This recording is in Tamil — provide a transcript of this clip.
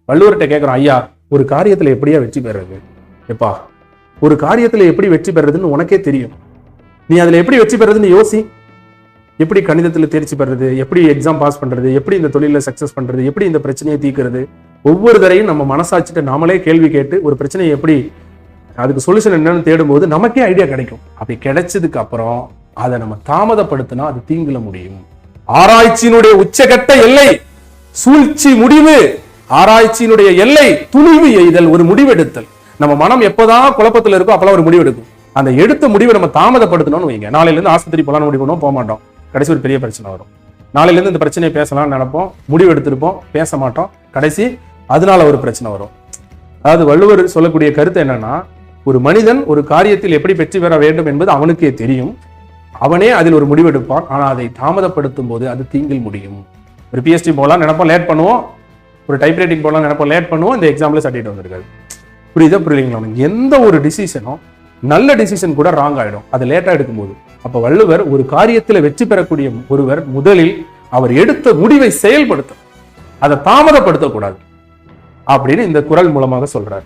வள்ளுவர்கிட்ட கேட்கிறோம், ஐயா ஒரு காரியத்துல எப்படியா வெற்றி பெறது? எப்பா ஒரு காரியத்துல எப்படி வெற்றி பெறதுன்னு உனக்கே தெரியும், நீ அதுல எப்படி வெற்றி பெறதுன்னு யோசி. எப்படி கணிதத்துல தேர்ச்சி பெறது, எப்படி எக்ஸாம் பாஸ் பண்றது, எப்படி இந்த தொழில சக்சஸ் பண்றது, எப்படி இந்த பிரச்சனையை தீர்க்கிறது, ஒவ்வொரு தரையும் நம்ம மனசாட்சிட்டு நாமளே கேள்வி கேட்டு ஒரு பிரச்சனையை எப்படி அதுக்கு சொல்யூஷன் என்னன்னு தேடும் போது நமக்கே ஐடியா கிடைக்கும். அப்படி கிடைச்சதுக்கு அப்புறம் அதை நம்ம தாமதப்படுத்தினா அது தீங்குல முடியும். ஆராய்ச்சியினுடைய உச்சகட்ட எல்லை சூழ்ச்சி முடிவு, ஆராய்ச்சியினுடைய எல்லை துணிவு எய்தல், ஒரு முடிவெடுத்தல். நம்ம மனம் எப்பதான் குழப்பத்துல இருக்கோ அப்பெல்லாம் ஒரு முடிவெடுக்கும். அந்த எடுத்த முடிவை நம்ம தாமதப்படுத்தணும்னு வைங்க, நாளையில இருந்து ஆஸ்பத்திரி போலாம் முடிவு பண்ணுவோம், போக மாட்டோம், கடைசி ஒரு பெரிய பிரச்சனை வரும். நாளையில இருந்து இந்த பிரச்சனையை பேசலாம்னு நினைப்போம், முடிவு எடுத்திருப்போம், பேச மாட்டோம், கடைசி அதனால ஒரு பிரச்சனை வரும். அதாவது வள்ளுவர் சொல்லக்கூடிய கருத்து என்னன்னா, ஒரு மனிதன் ஒரு காரியத்தில் எப்படி வெற்றி பெற வேண்டும் என்பது அவனுக்கே தெரியும், அவனே அதில் ஒரு முடிவெடுப்பான். ஆனா அதை தாமதப்படுத்தும் போது அது தீங்கில் முடியும். ஒரு பிஎஸ்டி போலாம் நினைப்போம், லேட் பண்ணுவோம், ஒரு டைப்ரைட்டிங் போலாம் நினைப்போம், லேட் பண்ணுவோம், இந்த எக்ஸாம்ல சர்டிஃபிகேட் வந்திருக்காது. புரியுதா புரியலீங்களா? எந்த ஒரு டிசிஷனும் நல்ல டிசிஷன் கூட ராங் ஆயிடும் அது லேட்டா எடுக்கும்போது. அப்ப வள்ளுவர் ஒரு காரியத்துல வெற்றி பெறக்கூடிய ஒருவர் முதலில் அவர் எடுத்த முடிவை செயல்படுத்த, அதை தாமதப்படுத்தக்கூடாது அப்படின்னு இந்த குறள் மூலமாக சொல்றார்.